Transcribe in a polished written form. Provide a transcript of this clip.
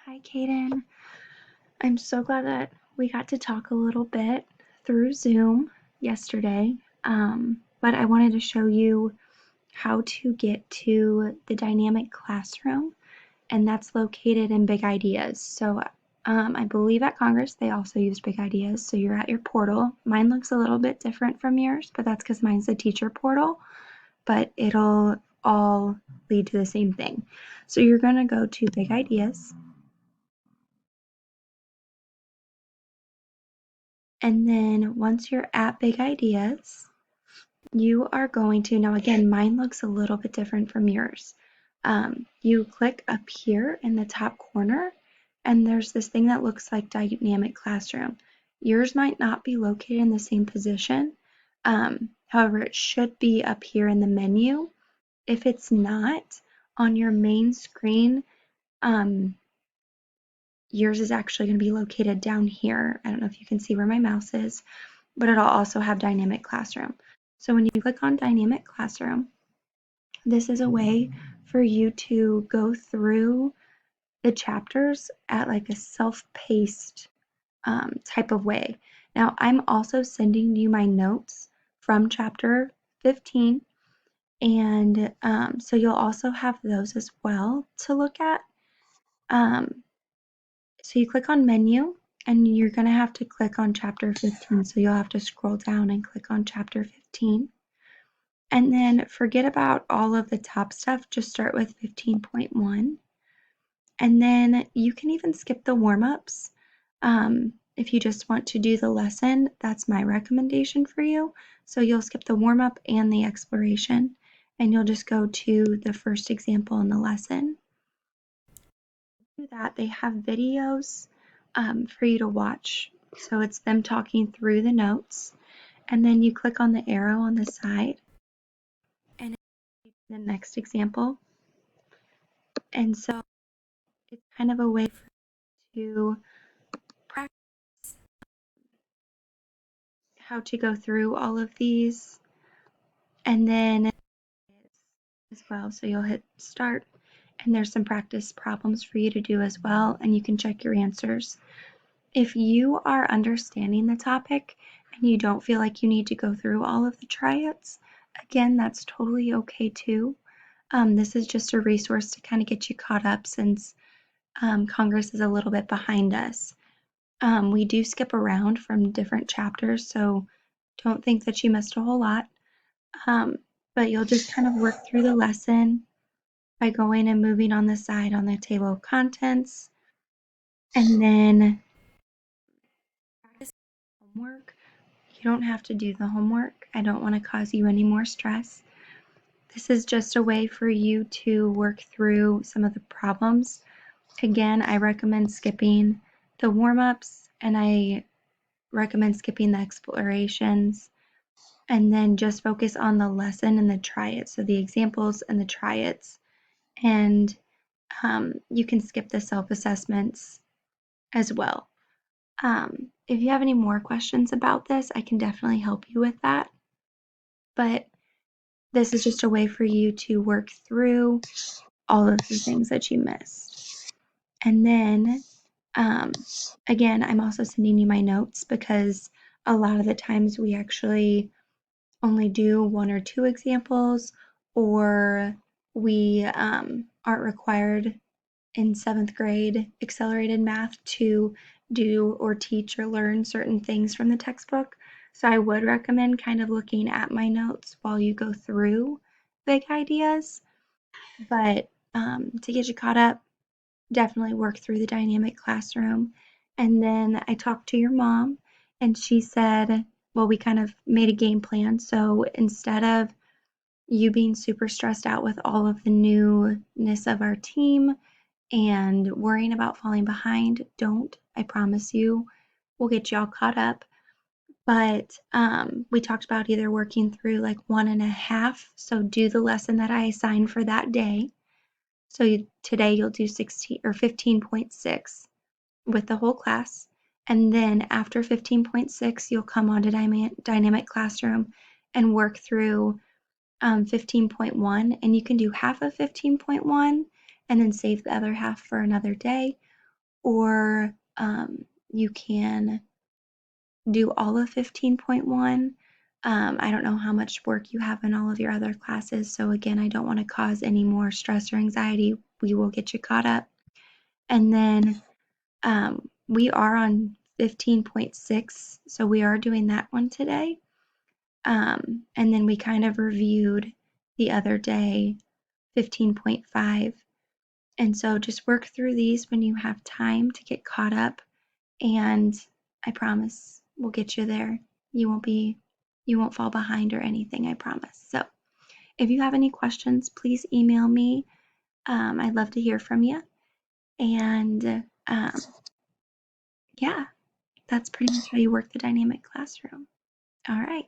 Hi, Kaden. I'm so glad that we got to talk a little bit through Zoom yesterday. But I wanted to show you how to get to the dynamic classroom, and that's located in Big Ideas. So I believe at Congress they also use Big Ideas. So you're at your portal. Mine looks a little bit different from yours, but that's because mine's the teacher portal, but it'll all lead to the same thing. So you're going to go to Big Ideas. And then once you're at Big Ideas, you are going to, now again, mine looks a little bit different from yours. You click up here in the top corner, and there's this thing that looks like Dynamic Classroom. Yours might not be located in the same position. However, it should be up here in the menu. If it's not, on your main screen, yours is actually going to be located down here. I don't know if you can see where my mouse is, but it'll also have Dynamic Classroom. So when you click on Dynamic Classroom, this is a way for you to go through the chapters at like a self-paced type of way. Now, I'm also sending you my notes from chapter 15, and so you'll also have those as well to look at. So you click on menu, and you're going to have to click on chapter 15. So you'll have to scroll down and click on chapter 15. And then forget about all of the top stuff. Just start with 15.1. And then you can even skip the warm-ups. If you just want to do the lesson, that's my recommendation for you. So you'll skip the warm-up and the exploration, and you'll just go to the first example in the lesson. Do that, they have videos for you to watch. So it's them talking through the notes, and then you click on the arrow on the side, and the next example. And so it's kind of a way for you to practice how to go through all of these, and then as well. So you'll hit start, and there's some practice problems for you to do as well, and you can check your answers. If you are understanding the topic and you don't feel like you need to go through all of the tryouts, again, that's totally okay too. This is just a resource to kind of get you caught up since Congress is a little bit behind us. We do skip around from different chapters, so don't think that you missed a whole lot. But you'll just kind of work through the lesson by going and moving on the side on the table of contents, and then practice homework. You don't have to do the homework. I don't want to cause you any more stress. This is just a way for you to work through some of the problems. Again, I recommend skipping the warm-ups, and I recommend skipping the explorations, and then just focus on the lesson and the try-its. So the examples and the try-its. And you can skip the self-assessments as well. If you have any more questions about this, I can definitely help you with that. But this is just a way for you to work through all of the things that you missed. And then, again, I'm also sending you my notes because a lot of the times we actually only do 1 or 2 examples, or we aren't required in 7th grade accelerated math to do or teach or learn certain things from the textbook. So I would recommend kind of looking at my notes while you go through Big Ideas. But to get you caught up, definitely work through the dynamic classroom. And then I talked to your mom, and she said, well, we kind of made a game plan. So instead of you being super stressed out with all of the newness of our team and worrying about falling behind, don't. I promise you, we'll get you all caught up. But we talked about either working through like 1.5. So do the lesson that I assigned for that day. So today you'll do 16 or 15.6 with the whole class. And then after 15.6, you'll come on to Dynamic Classroom and work through 15.1. And you can do half of 15.1 and then save the other half for another day. or you can do all of 15.1. I don't know how much work you have in all of your other classes. So again, I don't want to cause any more stress or anxiety. We will get you caught up. And then we are on 15.6. So we are doing that one today. And then we kind of reviewed the other day 15.5. And so just work through these when you have time to get caught up. And I promise we'll get you there. You won't fall behind or anything, I promise. So if you have any questions, please email me. I'd love to hear from you. And yeah, that's pretty much how you work the dynamic classroom. All right.